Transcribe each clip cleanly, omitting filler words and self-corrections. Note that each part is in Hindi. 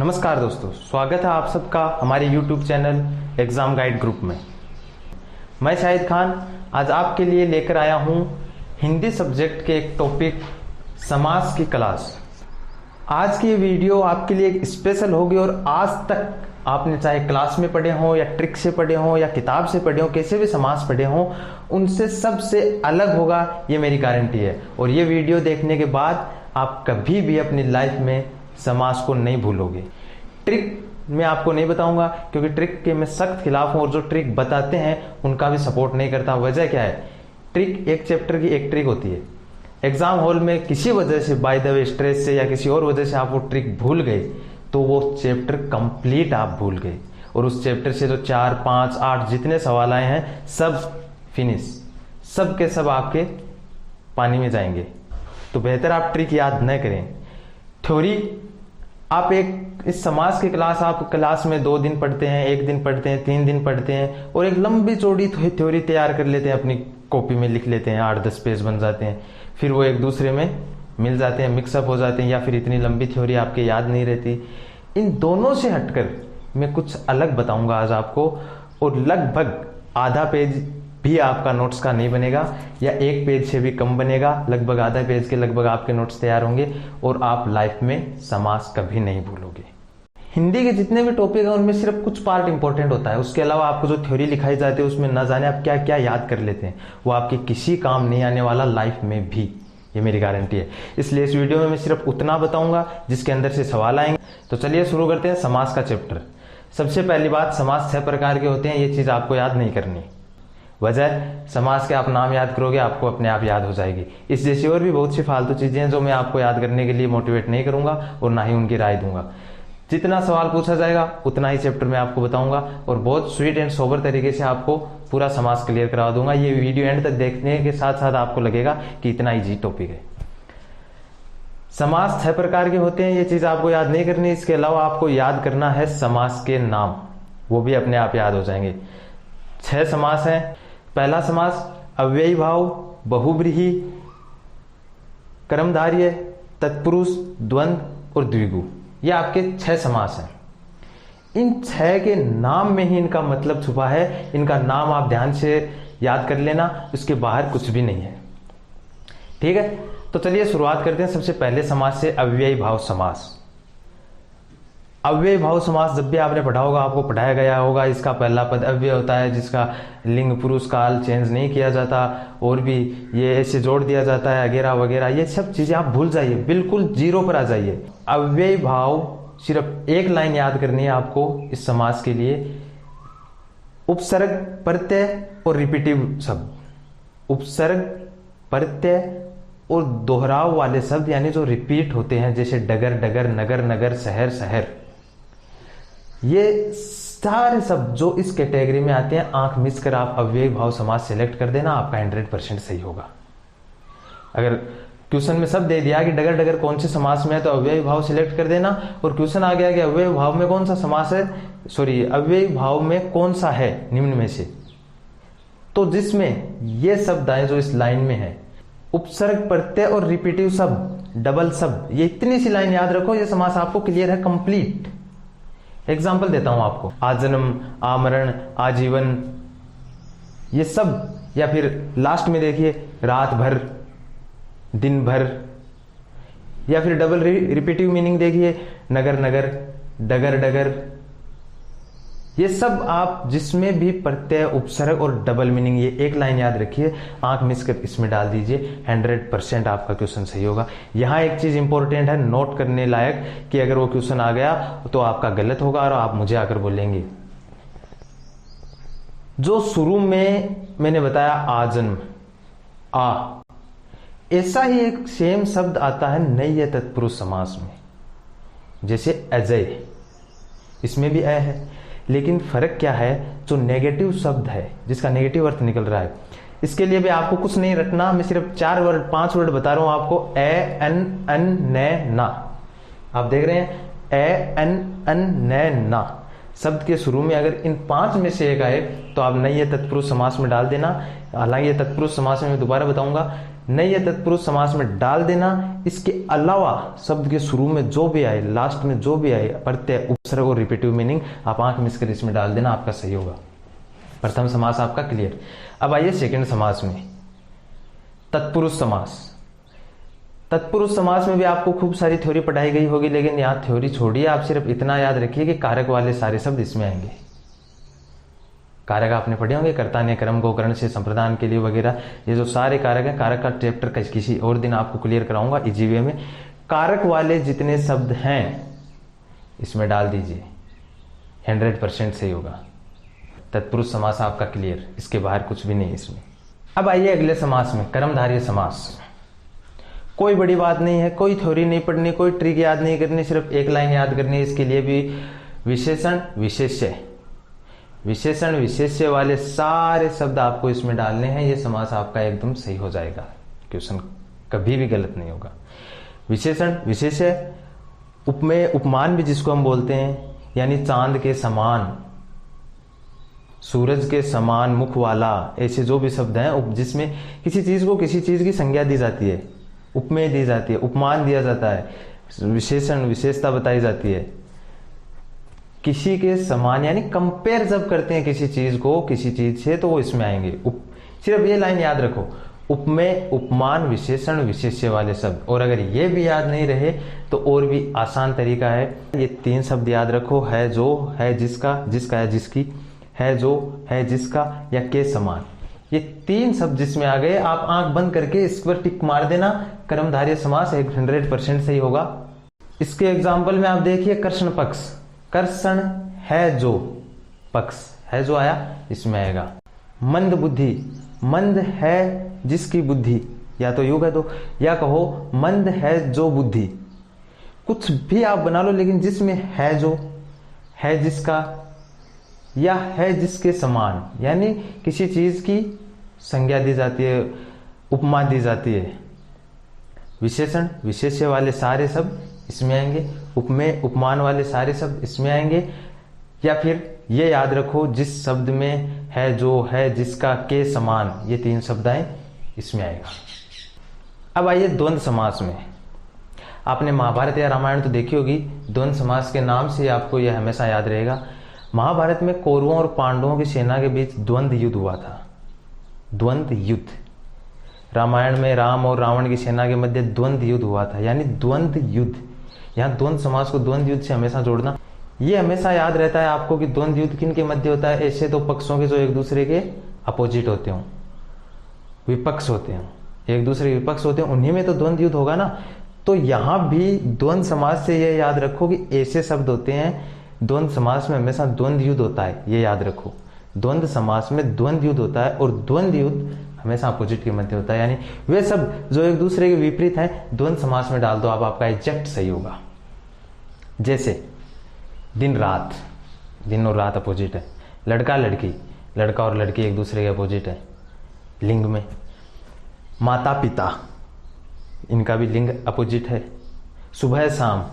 नमस्कार दोस्तों, स्वागत है आप सबका हमारे YouTube channel exam guide group में। मैं शाहिद खान आज आपके लिए लेकर आया हूँ हिंदी सब्जेक्ट के एक टॉपिक समास की क्लास। आज की ये वीडियो आपके लिए एक स्पेशल होगी और आज तक आपने चाहे क्लास में पढ़े हों या ट्रिक से पढ़े हों या किताब से पढ़े हों, कैसे भी समास पढ़े हों, उनसे सबसे अलग होगा, ये मेरी गारंटी है। और ये वीडियो देखने के बाद आप कभी भी अपनी लाइफ में समास को नहीं भूलोगे। ट्रिक मैं आपको नहीं बताऊंगा क्योंकि ट्रिक के मैं सख्त खिलाफ हूं और जो ट्रिक बताते हैं उनका भी सपोर्ट नहीं करता। वजह क्या है? ट्रिक एक चैप्टर की एक ट्रिक होती है। एग्जाम हॉल में किसी वजह से, बाय द वे स्ट्रेस से या किसी और वजह से आप वो ट्रिक भूल गए तो वो चैप्टर कंप्लीट आप भूल गए और उस चैप्टर से जो 4, 5, 8 जितने सवाल आए हैं सब फिनिश, सब के सब आपके पानी में जाएंगे। तो बेहतर आप ट्रिक याद न करें। थ्योरी आप इस समास की क्लास आप क्लास में 2 दिन पढ़ते हैं, 1 दिन पढ़ते हैं, 3 दिन पढ़ते हैं और एक लंबी चौड़ी थ्योरी तैयार कर लेते हैं, अपनी कॉपी में लिख लेते हैं, 8-10 पेज बन जाते हैं। फिर वो एक दूसरे में मिल जाते हैं, मिक्सअप हो जाते हैं या फिर इतनी लंबी थ्योरी आपके याद नहीं रहती। इन दोनों से हटकर मैं कुछ अलग बताऊंगा आज आपको और लगभग आधा पेज भी आपका नोट्स का नहीं बनेगा या 1 पेज से भी कम बनेगा। लगभग आधा पेज के लगभग आपके नोट्स तैयार होंगे और आप लाइफ में समास कभी नहीं भूलोगे। हिंदी के जितने भी टॉपिक हैं उनमें सिर्फ कुछ पार्ट इंपॉर्टेंट होता है, उसके अलावा आपको जो थ्योरी लिखाई जाती है उसमें न जाने आप क्या क्या याद कर लेते हैं, वो आपके किसी काम नहीं आने वाला लाइफ में भी, ये मेरी गारंटी है। इसलिए इस वीडियो में मैं सिर्फ उतना बताऊंगा जिसके अंदर से सवाल आएंगे। तो चलिए शुरू करते हैं समास का चैप्टर। सबसे पहली बात, समास 6 प्रकार के होते हैं, ये चीज आपको याद नहीं करनी। वजह, समास के आप नाम याद करोगे आपको अपने आप याद हो जाएगी। इस जैसी और भी बहुत सी फालतू चीजें हैं जो मैं आपको याद करने के लिए मोटिवेट नहीं करूंगा और ना ही उनकी राय दूंगा। जितना सवाल पूछा जाएगा उतना ही चैप्टर में आपको बताऊंगा और बहुत स्वीट एंड सोबर तरीके से आपको पूरा समास क्लियर करा दूंगा। ये वीडियो एंड तक देखने के साथ साथ आपको लगेगा कि इतना इजी टॉपिक है। समास 6 प्रकार के होते हैं, ये चीज आपको याद नहीं करनी। इसके अलावा आपको याद करना है समास के नाम, वो भी अपने आप याद हो जाएंगे। 6 समास हैं। पहला समास अव्ययी भाव, बहुब्रीहि, कर्मधारय, तत्पुरुष, द्वंद्व और द्विगु, ये आपके 6 समास हैं। इन 6 के नाम में ही इनका मतलब छुपा है। इनका नाम आप ध्यान से याद कर लेना, उसके बाहर कुछ भी नहीं है। ठीक है, तो चलिए शुरुआत करते हैं सबसे पहले समास से, अव्ययी भाव समास। अव्ययी भाव समास जब भी आपने पढ़ा होगा, आपको पढ़ाया गया होगा, इसका पहला पद अव्यय होता है जिसका लिंग पुरुष काल चेंज नहीं किया जाता और भी ये ऐसे जोड़ दिया जाता है वगैरह वगैरह। ये सब चीजें आप भूल जाइए, बिल्कुल जीरो पर आ जाइए। अव्ययी भाव सिर्फ एक लाइन याद करनी है आपको इस समास के लिए, उपसर्ग, प्रत्यय और रिपीटिव शब्द। उपसर्ग, प्रत्यय और दोहराव वाले शब्द यानी जो रिपीट होते हैं, जैसे डगर डगर, नगर नगर, शहर शहर, ये सारे शब्द जो इस कैटेगरी में आते हैं, आंख मिस कर आप अव्ययी भाव समास सेलेक्ट कर देना, आपका 100% सही होगा। अगर क्वेश्चन में सब दे दिया कि डगर डगर कौन से समास में है तो अव्ययी भाव सिलेक्ट कर देना, और क्वेश्चन आ गया कि अव्ययी भाव में कौन सा समास है, सॉरी अव्ययी भाव में कौन सा है निम्न में से, तो जिसमें ये शब्द आए जो इस लाइन में है, उपसर्ग, प्रत्यय और रिपीटिव शब्द, डबल शब्द, ये इतनी सी लाइन याद रखो, ये समास आपको क्लियर है, कंप्लीट। एग्जाम्पल देता हूं आपको, आजन्म, आमरण, आजीवन, ये सब, या फिर लास्ट में देखिए रात भर, दिन भर, या फिर डबल रिपीटिव मीनिंग देखिए नगर नगर, डगर डगर, ये सब आप जिसमें भी प्रत्यय, उपसर्ग और डबल मीनिंग, ये एक लाइन याद रखिए, आंख मिस कर इसमें डाल दीजिए, 100% आपका क्वेश्चन सही होगा। यहां एक चीज इंपॉर्टेंट है नोट करने लायक कि अगर वो क्वेश्चन आ गया तो आपका गलत होगा और आप मुझे आकर बोलेंगे। जो शुरू में मैंने बताया आजन्म, आ, ऐसा ही एक सेम शब्द आता है नैय तत्पुरुष समास में, जैसे अजय, इसमें भी अ है, लेकिन फर्क क्या है, जो नेगेटिव शब्द है जिसका नेगेटिव अर्थ निकल रहा है, इसके लिए भी आपको कुछ नहीं रटना, मैं सिर्फ 4 वर्ड 5 वर्ड बता रहा हूं आपको। ए अन अन न ना, आप देख रहे हैं, ए अन अन न ना शब्द के शुरू में अगर इन 5 में से एक आए तो आप नैय तत्पुरुष समास में डाल देना। हालांकि ये तत्पुरुष समास में मैं दोबारा बताऊंगा, नई या तत्पुरुष समास में डाल देना। इसके अलावा शब्द के शुरू में जो भी आए, लास्ट में जो भी आए, प्रत्यय, उपसर्ग और रिपीटिव मीनिंग आप आंख मिस कर इसमें डाल देना, आपका सही होगा। प्रथम समास आपका क्लियर। अब आइए सेकंड समास में, तत्पुरुष समास। तत्पुरुष समास में भी आपको खूब सारी थ्योरी पढ़ाई गई होगी, लेकिन यहाँ थ्योरी छोड़िए, आप सिर्फ इतना याद रखिए कि कारक वाले सारे शब्द इसमें आएंगे। कारक आपने पढ़े होंगे, कर्ता ने कर्म को करण से संप्रदान के लिए वगैरह, ये जो सारे कारक हैं, कारक का चैप्टर किसी और दिन आपको क्लियर कराऊंगा इजी वे में। कारक वाले जितने शब्द हैं इसमें डाल दीजिए, 100% सही होगा। तत्पुरुष समास आपका क्लियर, इसके बाहर कुछ भी नहीं इसमें। अब आइए अगले समास में, कर्मधारय समास। कोई बड़ी बात नहीं है, कोई थ्योरी नहीं पढ़नी, कोई ट्रिक याद नहीं करनी, सिर्फ एक लाइन याद करनी है। इसके लिए भी विशेषण विशेष्य, विशेषण विशेष्य वाले सारे शब्द आपको इसमें डालने हैं। ये समास आपका एकदम सही हो जाएगा, क्वेश्चन कभी भी गलत नहीं होगा। विशेषण विशेष्य, उपमेय उपमान भी जिसको हम बोलते हैं, यानी चांद के समान, सूरज के समान मुख वाला, ऐसे जो भी शब्द हैं जिसमें किसी चीज को किसी चीज की संज्ञा दी जाती है, उपमेय दी जाती है, उपमान दिया जाता है, विशेषण विशेषता बताई जाती है, किसी के समान, यानी कंपेयर जब करते हैं किसी चीज को किसी चीज से, तो वो इसमें आएंगे। सिर्फ ये लाइन याद रखो, उपमेय उपमान विशेषण विशेष्य वाले शब्द। और अगर ये भी याद नहीं रहे तो और भी आसान तरीका है, ये 3 शब्द याद रखो, है जो, है जिसका, जिसका है जिसकी, है जो, है जिसका, या के समान। ये 3 शब्द जिसमें आ गए, आप आंख बंद करके इस पर टिक मार देना, कर्मधारय समास 100% सही होगा। इसके एग्जाम्पल में आप देखिए, कर्षण पक्ष, कर्षण है जो, पक्ष है जो आया इसमें आएगा। मंद बुद्धि, मंद है जिसकी बुद्धि, या तो यूं कह दो या कहो मंद है जो बुद्धि, कुछ भी आप बना लो, लेकिन जिसमें है जो, है जिसका, या है जिसके समान, यानी किसी चीज की संज्ञा दी जाती है, उपमा दी जाती है। विशेषण विशेष्य वाले सारे शब्द इसमें आएंगे, उपमेय उपमान वाले सारे शब्द इसमें आएंगे। या फिर ये याद रखो, जिस शब्द में है जो, है जिसका, के समान, ये 3 शब्द आए इसमें आएगा। अब आइए द्वंद्व समास में। आपने महाभारत या रामायण तो देखी होगी, द्वंद्व समास के नाम से आपको यह हमेशा याद रहेगा। महाभारत में कौरवों और पांडवों की सेना के बीच द्वंद्व युद्ध हुआ था, द्वंद्व युद्ध। रामायण में राम और रावण की सेना के मध्य द्वंद्व युद्ध हुआ था, यानी द्वंद्व युद्ध। यहाँ द्वंद्व समास को द्वंद्व युद्ध से हमेशा जोड़ना, ये हमेशा याद रहता है आपको कि द्वंद्व युद्ध किन के मध्य होता है। ऐसे 2 पक्षों के जो एक दूसरे के अपोजिट होते हों, विपक्ष होते हैं, एक दूसरे के विपक्ष होते हैं, उन्हीं में तो द्वंद्व युद्ध होगा ना। तो यहाँ भी द्वंद्व समास से ये याद रखो कि ऐसे शब्द होते हैं, द्वंद्व समास में हमेशा द्वंद्व युद्ध होता है, ये याद रखो। द्वंद्व समास में द्वंद्व युद्ध होता है, और द्वंद्व युद्ध हमेशा अपोजिट के मध्य होता है, यानी वे सब जो एक दूसरे के विपरीत हैं द्वंद्व समास में डाल दो, आप आपका एग्जैक्ट सही होगा। जैसे दिन रात, दिन और रात अपोजिट है। लड़का लड़की, लड़का और लड़की एक दूसरे के अपोजिट है लिंग में। माता पिता, इनका भी लिंग अपोजिट है। सुबह शाम,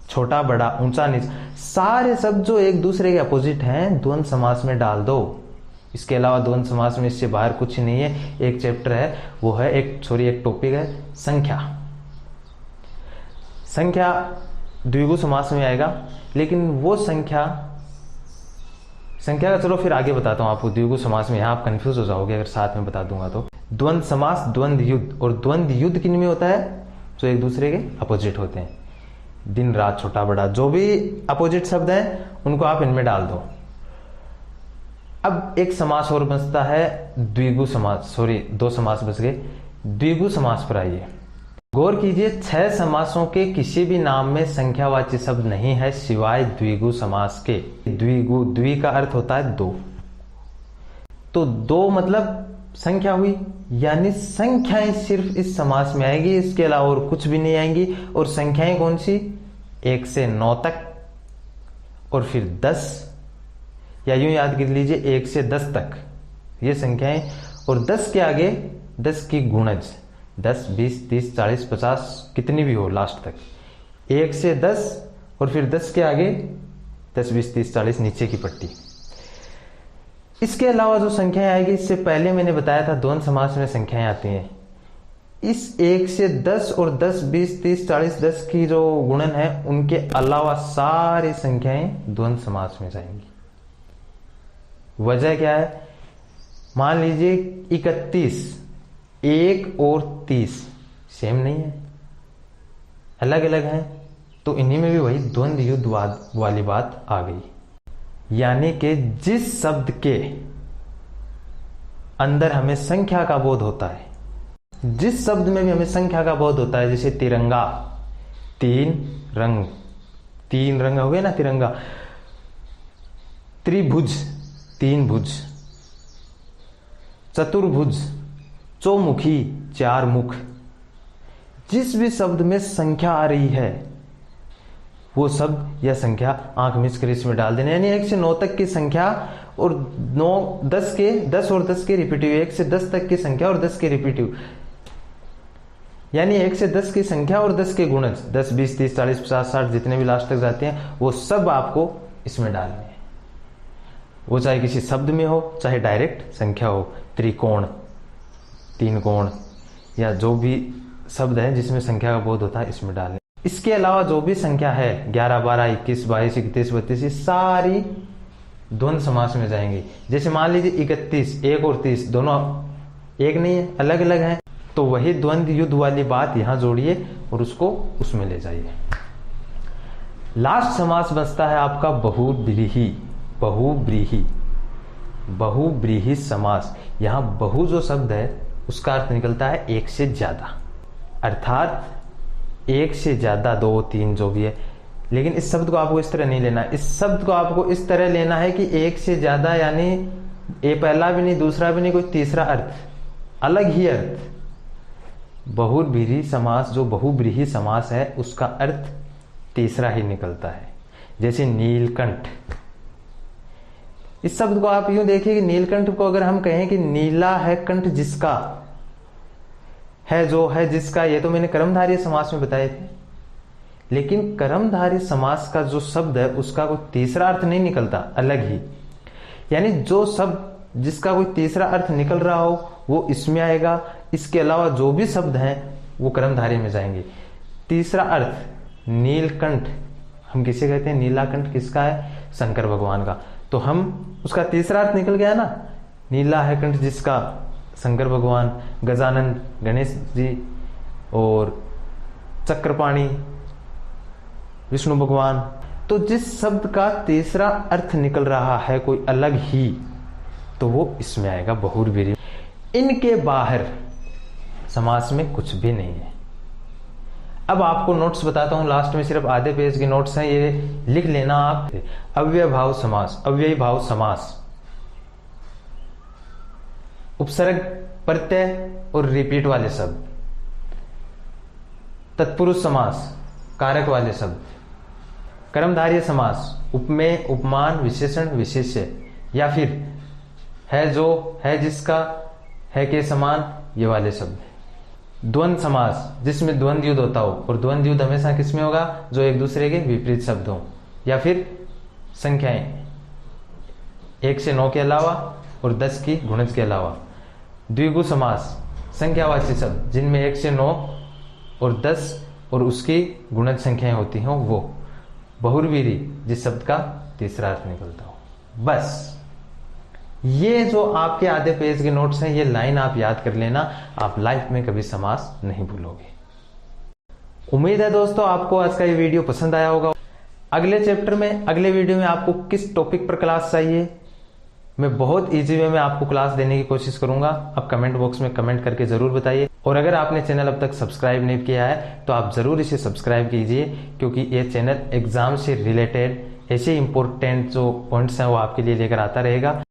छोटा बड़ा, ऊंचा नीचा, सारे शब्द जो एक दूसरे के अपोजिट हैं द्वंद्व समास में डाल दो। इसके अलावा द्वंद्व समास में इससे बाहर कुछ नहीं है। एक चैप्टर है, वो है एक टॉपिक है संख्या। संख्या द्विगु समास में आएगा, लेकिन वो संख्या का चलो फिर आगे बताता हूं आपको। द्विगु समास में यहाँ आप कंफ्यूज हो जाओगे अगर साथ में बता दूंगा तो। द्वंद्व समास द्वंद्व युद्ध, और द्वंद्व युद्ध किन में होता है, जो एक दूसरे के अपोजिट होते हैं। दिन रात, छोटा बड़ा, जो भी अपोजिट शब्द हैं उनको आप इनमें डाल दो। अब एक समास और बचता है द्विगु समास, 2 समास बच गए। द्विगु समास पर आइए, गौर कीजिए, 6 समासों के किसी भी नाम में संख्यावाची शब्द नहीं है सिवाय द्विगु समास के। द्विगु, द्वि का अर्थ होता है 2, तो 2 मतलब संख्या हुई, यानी संख्याएं सिर्फ इस समास में आएगी, इसके अलावा और कुछ भी नहीं आएंगी। और संख्याएं कौन सी, 1 से 9 तक, और फिर 10, या यूं याद कर लीजिए 1 से 10 तक ये संख्याएं, और 10 के आगे 10 की गुणज, 10, 20, 30, 40, 50 कितनी भी हो लास्ट तक, 1 से 10, और फिर 10 के आगे 10, 20, 30, 40 नीचे की पट्टी। इसके अलावा जो संख्याएं आएगी, इससे पहले मैंने बताया था द्वंद्व समास में संख्याएं आती हैं इस 1 से 10 और 10, 20, 30, 40, 10 की जो गुणन है उनके अलावा सारी संख्याएं द्वंद्व समास में जाएंगी। वजह क्या है? मान लीजिए 31, 1 और 30 सेम नहीं है, अलग अलग हैं, तो इन्हीं में भी वही द्वंद्व युद्ध वाली बात आ गई। यानी कि जिस शब्द के अंदर हमें संख्या का बोध होता है, जिस शब्द में भी हमें संख्या का बोध होता है, जैसे तिरंगा, 3 रंग, 3 रंग हो गए ना तिरंगा। त्रिभुज, 3 भुज। चतुर्भुज, चौमुखी, 4 मुख। जिस भी शब्द में संख्या आ रही है वो शब्द या संख्या आंख मिच कर इसमें डाल देना। यानी 1 से 9 तक की संख्या और 10 और 10 के रिपीटिव, 1 से 10 तक की संख्या और 10 के रिपीटिव, यानी 1 से 10 की संख्या और 10 के गुणज, 10, 20, 30, 40, 50, 60 जितने भी लास्ट तक जाते हैं वो सब आपको इसमें डालने हैं। वो चाहे किसी शब्द में हो, चाहे डायरेक्ट संख्या हो, त्रिकोण, 3 कोण, या जो भी शब्द है जिसमें संख्या का बोध होता है इसमें डालने। इसके अलावा जो भी संख्या है 11, 12, 21, 22, 31, 32 ये सारी द्वंद्व समास में जाएंगी। जैसे मान लीजिए 31, 1 और 30 दोनों एक नहीं है, अलग अलग हैं, तो वही द्वंद्व युद्ध वाली बात यहां जोड़िए और उसको उसमें ले जाइए। लास्ट समास बचता है आपका बहुव्रीहि। बहुव्रीहि, बहुव्रीहि समास। यहां बहु जो शब्द है उसका अर्थ निकलता है 1 से ज्यादा, अर्थात 1 से ज्यादा, 2, 3 जो भी है। लेकिन इस शब्द को आपको इस तरह नहीं लेना, इस शब्द को आपको इस तरह लेना है कि 1 से ज्यादा, यानी ये पहला भी नहीं, दूसरा भी नहीं, कोई तीसरा अर्थ, अलग ही अर्थ। बहुव्रीहि समास, जो बहुव्रीहि समास है उसका अर्थ तीसरा ही निकलता है। जैसे नीलकंठ, इस शब्द को आप यूं देखिए कि नीलकंठ को अगर हम कहें कि नीला है कंठ जिसका है, जो है जिसका, ये तो मैंने कर्मधारय समास में बताए थे। लेकिन कर्मधारय समास का जो शब्द है उसका कोई तीसरा अर्थ नहीं निकलता, अलग ही। यानी जो शब्द जिसका कोई तीसरा अर्थ निकल रहा हो वो इसमें आएगा, इसके अलावा जो भी शब्द हैं वो कर्मधारय में जाएंगे। तीसरा अर्थ नीलकंठ, हम किसे कहते हैं? नीलाकंठ किसका है? शंकर भगवान का। तो हम उसका तीसरा अर्थ निकल गया ना, नीला है कंठ जिसका, शंकर भगवान, गजानन गणेश जी, और चक्रपाणी विष्णु भगवान। तो जिस शब्द का तीसरा अर्थ निकल रहा है कोई अलग ही, तो वो इसमें आएगा बहुव्रीहि। इनके बाहर समास में कुछ भी नहीं है। अब आपको नोट्स बताता हूं, लास्ट में सिर्फ आधे पेज के नोट्स हैं, ये लिख लेना आप। अव्ययभाव समास, अव्ययभाव समास, उपसर्ग, प्रत्यय और रिपीट वाले शब्द। तत्पुरुष समास, कारक वाले शब्द। कर्मधारय समास, उपमेय, उपमान, विशेषण, विशेष्य, या फिर है जो, है जिसका, है के समान, ये वाले शब्द। द्वंद्व समास, जिसमें द्वंद्व युद्ध होता हो, और द्वंद्व युद्ध हमेशा किसमें होगा? जो एक दूसरे के विपरीत शब्द हो, या फिर संख्याएं 1 से 9 के अलावा और 10 की गुणज के अलावा। द्विगु समास, संख्यावाची शब्द जिनमें 1 से 9 और 10 और उसकी गुणज संख्याएं होती हों वो। बहुव्रीहि, जिस शब्द का तीसरा अर्थ निकलता हो। बस ये जो आपके आधे पेज के नोट्स हैं, ये लाइन आप याद कर लेना, आप लाइफ में कभी समास नहीं भूलोगे। उम्मीद है दोस्तों आपको आज का ये वीडियो पसंद आया होगा। अगले चैप्टर में, अगले वीडियो में आपको किस टॉपिक पर क्लास चाहिए, मैं बहुत इजी वे में आपको क्लास देने की कोशिश करूंगा। आप कमेंट बॉक्स में कमेंट करके जरूर बताइए। और अगर आपने चैनल अब तक सब्सक्राइब नहीं किया है तो आप जरूर इसे सब्सक्राइब कीजिए, क्योंकि ये चैनल एग्जाम से रिलेटेड ऐसे इंपॉर्टेंट जो पॉइंट्स हैं वो आपके लिए लेकर आता रहेगा।